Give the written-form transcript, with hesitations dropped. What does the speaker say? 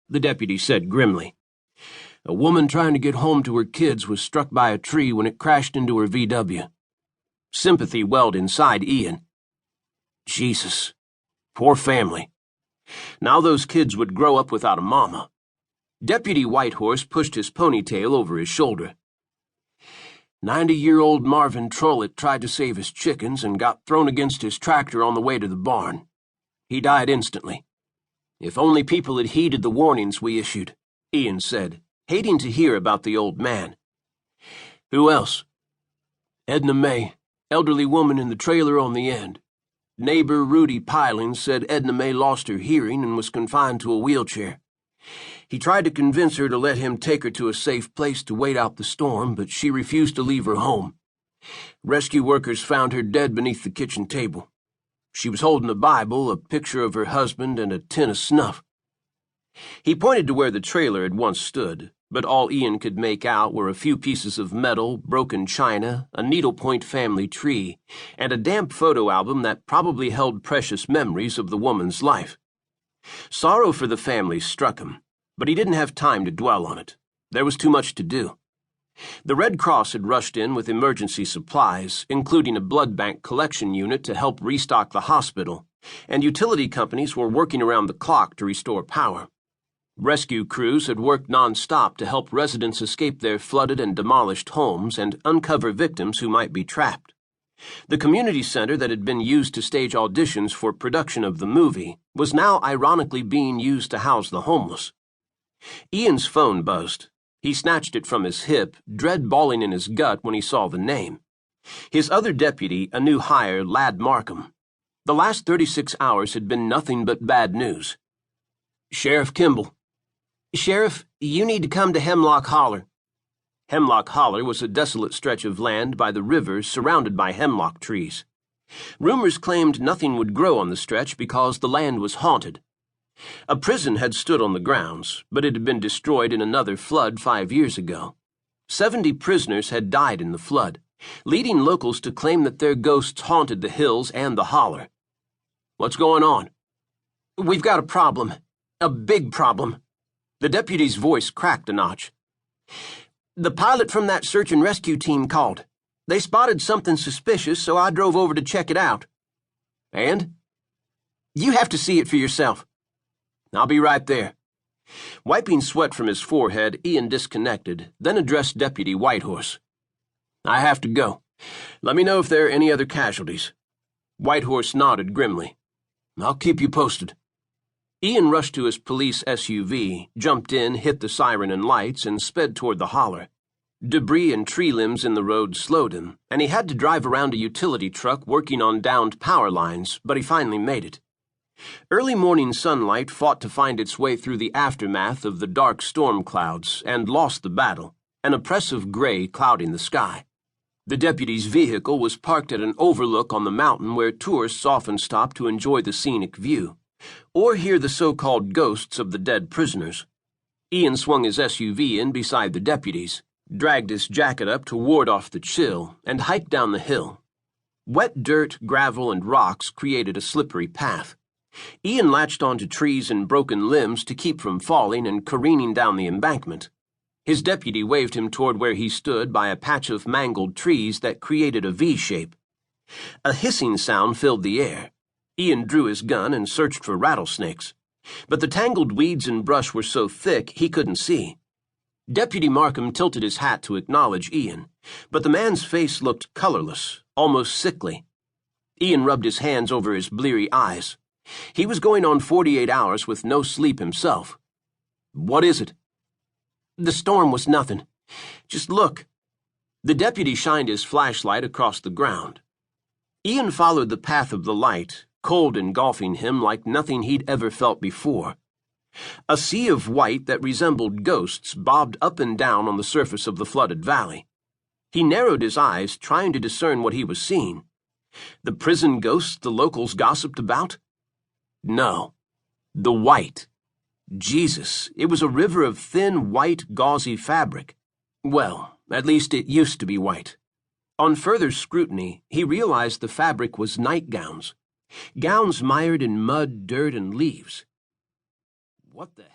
the deputy said grimly. A woman trying to get home to her kids was struck by a tree when it crashed into her VW. Sympathy welled inside Ian. Jesus. Poor family. Now those kids would grow up without a mama. Deputy Whitehorse pushed his ponytail over his shoulder. 90-year-old Marvin Trollitt tried to save his chickens and got thrown against his tractor on the way to the barn. He died instantly. If only people had heeded the warnings we issued, Ian said, hating to hear about the old man. Who else? Edna May, elderly woman in the trailer on the end. Neighbor Rudy Pilings said Edna May lost her hearing and was confined to a wheelchair. He tried to convince her to let him take her to a safe place to wait out the storm, but she refused to leave her home. Rescue workers found her dead beneath the kitchen table. She was holding a Bible, a picture of her husband, and a tin of snuff. He pointed to where the trailer had once stood, but all Ian could make out were a few pieces of metal, broken china, a needlepoint family tree, and a damp photo album that probably held precious memories of the woman's life. Sorrow for the family struck him, but he didn't have time to dwell on it. There was too much to do. The Red Cross had rushed in with emergency supplies, including a blood bank collection unit to help restock the hospital, and utility companies were working around the clock to restore power. Rescue crews had worked non-stop to help residents escape their flooded and demolished homes and uncover victims who might be trapped. The community center that had been used to stage auditions for production of the movie was now ironically being used to house the homeless. Ian's phone buzzed. He snatched it from his hip, dread balling in his gut when he saw the name. His other deputy, a new hire, Lad Markham. The last 36 hours had been nothing but bad news. Sheriff Kimball. Sheriff, you need to come to Hemlock Holler. Hemlock Holler was a desolate stretch of land by the river surrounded by hemlock trees. Rumors claimed nothing would grow on the stretch because the land was haunted. A prison had stood on the grounds, but it had been destroyed in another flood 5 years ago. 70 prisoners had died in the flood, leading locals to claim that their ghosts haunted the hills and the holler. What's going on? We've got a problem. A big problem. The deputy's voice cracked a notch. The pilot from that search and rescue team called. They spotted something suspicious, so I drove over to check it out. And? You have to see it for yourself. I'll be right there. Wiping sweat from his forehead, Ian disconnected, then addressed Deputy Whitehorse. I have to go. Let me know if there are any other casualties. Whitehorse nodded grimly. I'll keep you posted. Ian rushed to his police SUV, jumped in, hit the siren and lights, and sped toward the holler. Debris and tree limbs in the road slowed him, and he had to drive around a utility truck working on downed power lines, but he finally made it. Early morning sunlight fought to find its way through the aftermath of the dark storm clouds and lost the battle, an oppressive gray clouding the sky. The deputy's vehicle was parked at an overlook on the mountain where tourists often stop to enjoy the scenic view, or hear the so-called ghosts of the dead prisoners. Ian swung his SUV in beside the deputy's, dragged his jacket up to ward off the chill, and hiked down the hill. Wet dirt, gravel, and rocks created a slippery path. Ian latched onto trees and broken limbs to keep from falling and careening down the embankment. His deputy waved him toward where he stood by a patch of mangled trees that created a V shape. A hissing sound filled the air. Ian drew his gun and searched for rattlesnakes, but the tangled weeds and brush were so thick he couldn't see. Deputy Markham tilted his hat to acknowledge Ian, but the man's face looked colorless, almost sickly. Ian rubbed his hands over his bleary eyes. He was going on 48 hours with no sleep himself. What is it? The storm was nothing. Just look. The deputy shined his flashlight across the ground. Ian followed the path of the light, cold engulfing him like nothing he'd ever felt before. A sea of white that resembled ghosts bobbed up and down on the surface of the flooded valley. He narrowed his eyes, trying to discern what he was seeing. The prison ghosts the locals gossiped about? No. The white. Jesus, it was a river of thin, white, gauzy fabric. Well, at least it used to be white. On further scrutiny, he realized the fabric was nightgowns. Gowns mired in mud, dirt, and leaves. What the